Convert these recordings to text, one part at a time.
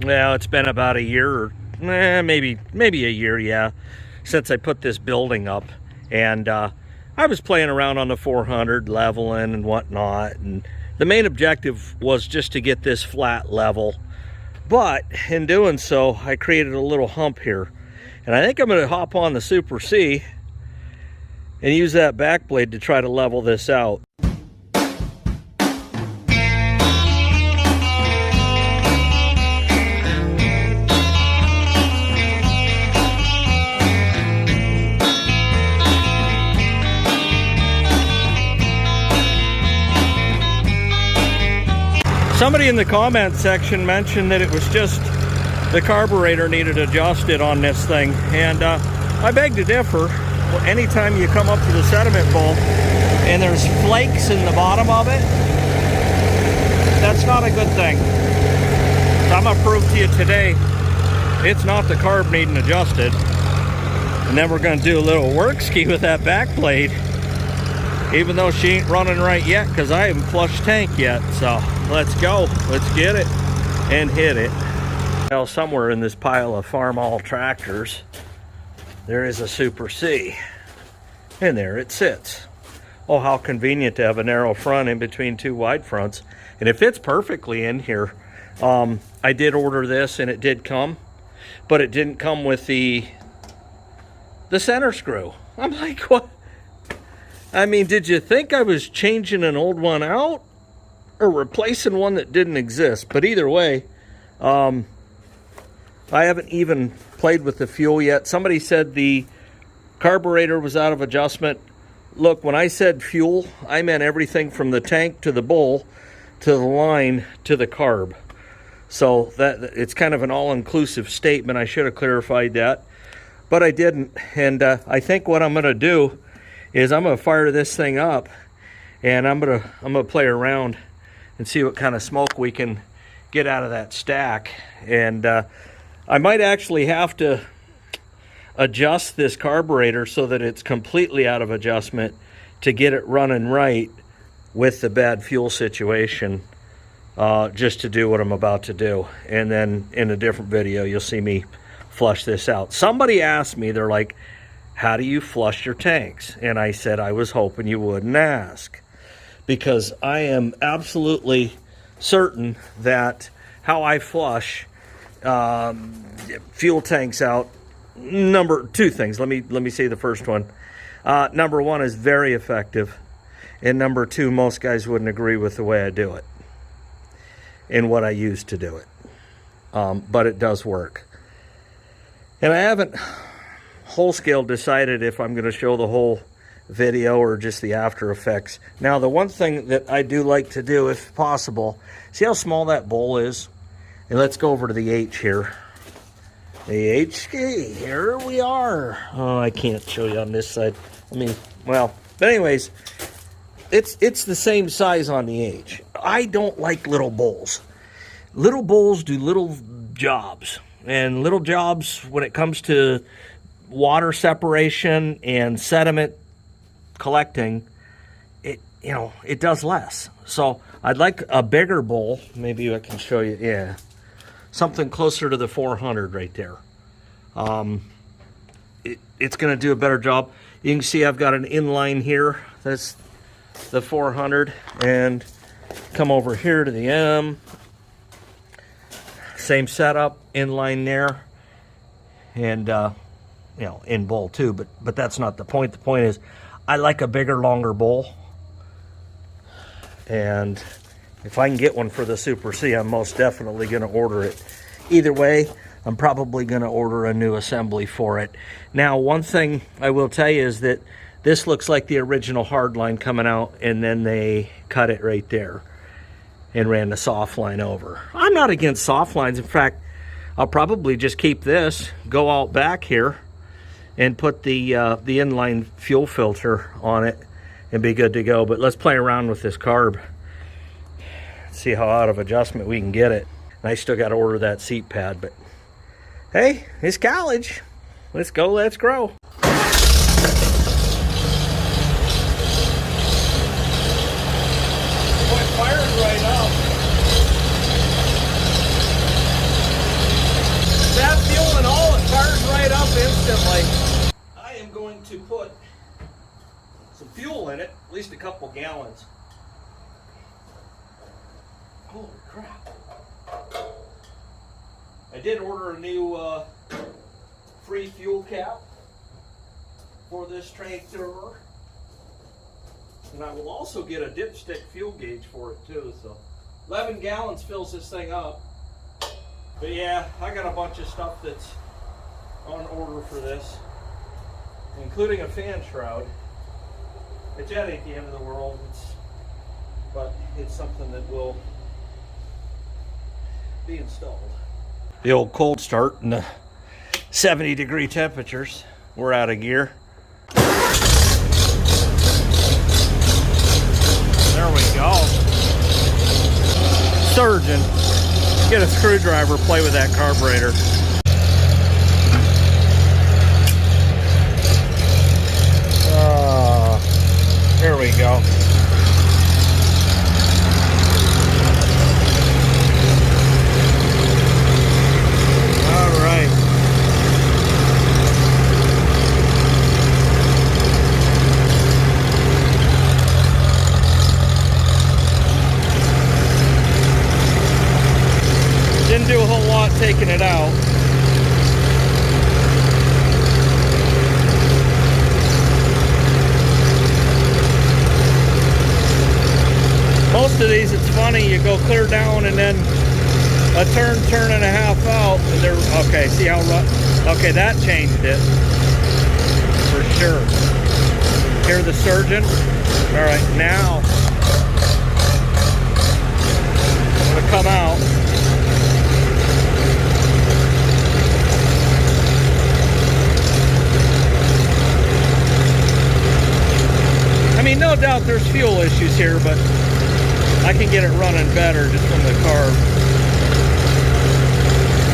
Well, it's been about a year, or maybe a year, yeah, since I put this building up. And I was playing around on the 400, leveling and whatnot. And the main objective was just to get this flat level. But in doing so, I created a little hump here. And I think I'm going to hop on the Super C and use that back blade to try to level this out. Somebody in the comment section mentioned that it was just the carburetor needed adjusted on this thing, and I beg to differ. Anytime you come up to the sediment bowl and there's flakes in the bottom of it, that's not a good thing. So I'm gonna prove to you today it's not the carb needing adjusted. And then we're gonna do a little work ski with that back blade, even though she ain't running right yet because I haven't flushed tank yet. So let's go, let's get it and hit it. Well, somewhere in this pile of Farmall tractors there is a Super C, and there it sits. Oh, how convenient to have a narrow front in between two wide fronts, and it fits perfectly in here. I did order this and it did come, but it didn't come with the center screw. I'm like, what? I mean, did you think I was changing an old one out or replacing one that didn't exist? But either way, I haven't even played with the fuel yet. Somebody said the carburetor was out of adjustment. Look, when I said fuel, I meant everything from the tank to the bowl to the line to the carb. So that it's kind of an all-inclusive statement. I should have clarified that, but I didn't. And I think what I'm going to do is I'm going to fire this thing up, and I'm going to play around and see what kind of smoke we can get out of that stack. And I might actually have to adjust this carburetor so that it's completely out of adjustment to get it running right with the bad fuel situation, just to do what I'm about to do. And then in a different video, you'll see me flush this out. Somebody asked me, they're like, how do you flush your tanks? And I said, I was hoping you wouldn't ask, because I am absolutely certain that how I flush fuel tanks out, two things. Let me say the first one. Number one is very effective, and number two, most guys wouldn't agree with the way I do it and what I use to do it, but it does work. And I haven't whole scale decided if I'm going to show the whole video or just the after effects. Now, the one thing that I do like to do, if possible, see how small that bowl is? And let's go over to the H here. The HK, here we are. Oh, I can't show you on this side. I mean, well, but anyways, it's the same size on the H. I don't like little bowls. Little bowls do little jobs. And little jobs when it comes to water separation and sediment collecting, it does less. So I'd like a bigger bowl. Maybe I can show you. Yeah, something closer to the 400 right there. It's going to do a better job. You can see I've got an inline here. That's the 400, and come over here to the M. Same setup, inline there, and in bowl too. But that's not the point. The point is, I like a bigger, longer bowl. And if I can get one for the Super C, I'm most definitely going to order it. Either way, I'm probably going to order a new assembly for it. Now, one thing I will tell you is that this looks like the original hardline coming out, and then they cut it right there and ran the soft line over. I'm not against soft lines. In fact, I'll probably just keep this, go out back here, and put the inline fuel filter on it and be good to go. But let's play around with this carb, see how out of adjustment we can get it. And I still got to order that seat pad, but hey, it's college. Let's go, let's grow. Boy, it fired right up. put some fuel in it, at least a couple gallons. Holy crap. I did order a new free fuel cap for this tractor. And I will also get a dipstick fuel gauge for it too. So 11 gallons fills this thing up. But yeah, I got a bunch of stuff that's on order for this, including a fan shroud. Which that ain't the end of the world, but it's something that will be installed. The old cold start in the 70-degree temperatures. We're out of gear. There we go. Surgeon. Get a screwdriver, play with that carburetor. There we go. All right. Didn't do a whole lot taking it out. Most of these, it's funny, you go clear down and then a turn and a half out, and they're, okay, see how rough, okay, that changed it, for sure. Hear the surgeon? All right, now, I'm gonna come out. I mean, no doubt there's fuel issues here, but I can get it running better just from the carb.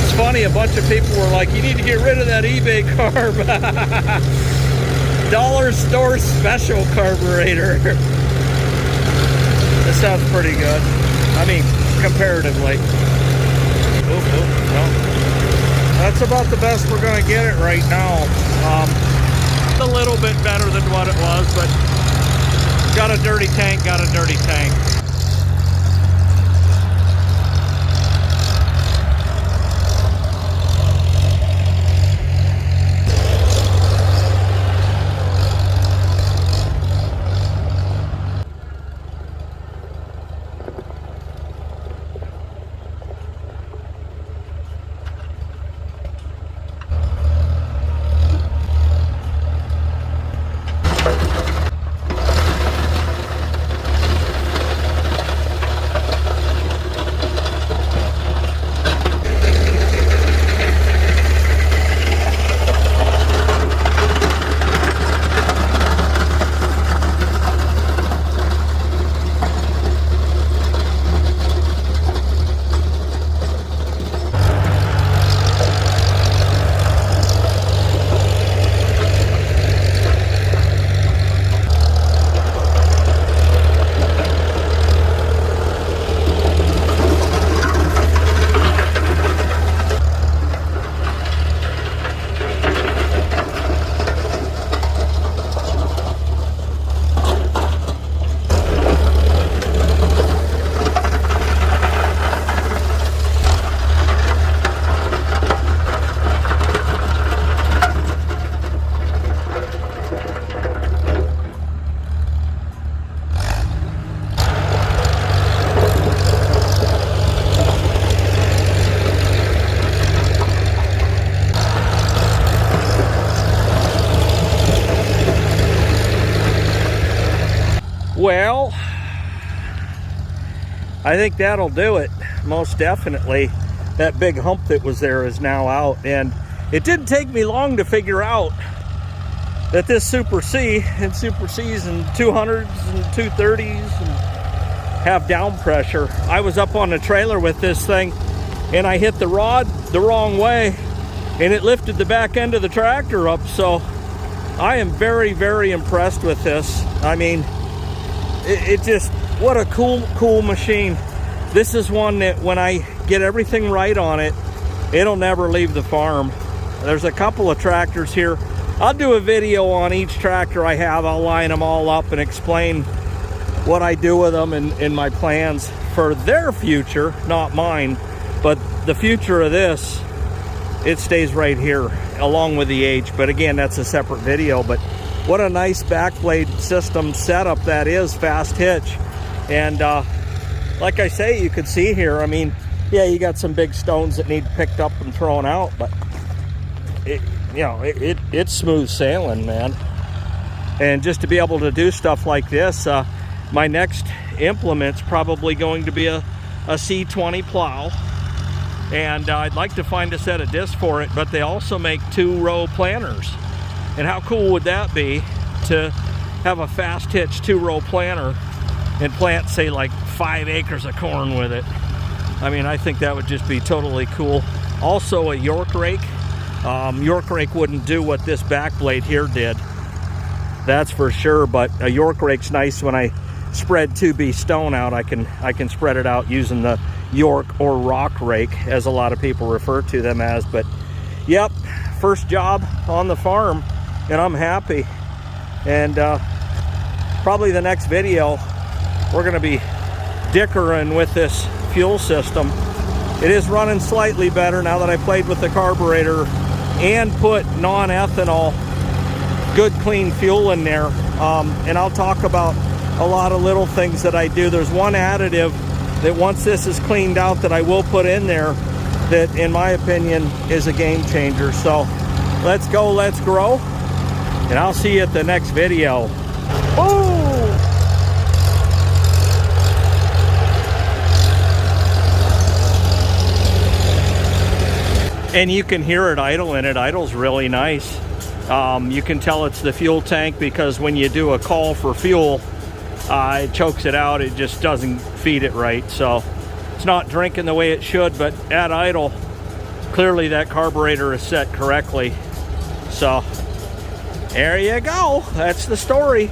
It's funny, a bunch of people were like, you need to get rid of that eBay carb. Dollar store special carburetor. This sounds pretty good. I mean, comparatively. Well, that's about the best we're going to get it right now. A little bit better than what it was, but got a dirty tank, got a dirty tank. Well, I think that'll do it, most definitely. That big hump that was there is now out, and it didn't take me long to figure out that this Super C and Super Cs and 200s and 230s and have down pressure. I was up on the trailer with this thing and I hit the rod the wrong way and it lifted the back end of the tractor up. So I am very, very impressed with this. I mean, it just, what a cool machine. This is one that when I get everything right on it, it'll never leave the farm. There's a couple of tractors here I'll do a video on each tractor I have. I'll line them all up and explain what I do with them and in my plans for their future, not mine, but the future of this, it stays right here along with the age. But again, that's a separate video. But what a nice backblade system setup that is, fast hitch. And like I say, you could see here, I mean, yeah, you got some big stones that need picked up and thrown out, but it's smooth sailing, man. And just to be able to do stuff like this, my next implement's probably going to be a C20 plow, and I'd like to find a set of discs for it. But they also make 2-row planters, and how cool would that be to have a fast hitch 2-row planter and plant, say, like 5 acres of corn with it? I mean, I think that would just be totally cool. Also a York rake. York rake wouldn't do what this back blade here did, that's for sure. But a York rake's nice. When I spread 2B stone out, I can spread it out using the York or rock rake, as a lot of people refer to them as. But yep, first job on the farm, and I'm happy. And probably the next video, we're going to be dickering with this fuel system. It is running slightly better now that I played with the carburetor and put non-ethanol good clean fuel in there. And I'll talk about a lot of little things that I do. There's one additive that once this is cleaned out that I will put in there that, in my opinion, is a game changer. So let's go, let's grow, and I'll see you at the next video. Boom! And you can hear it idle, and it idles really nice. You can tell it's the fuel tank, because when you do a call for fuel, it chokes it out. It just doesn't feed it right. So it's not drinking the way it should, but at idle, clearly that carburetor is set correctly. So there you go. That's the story.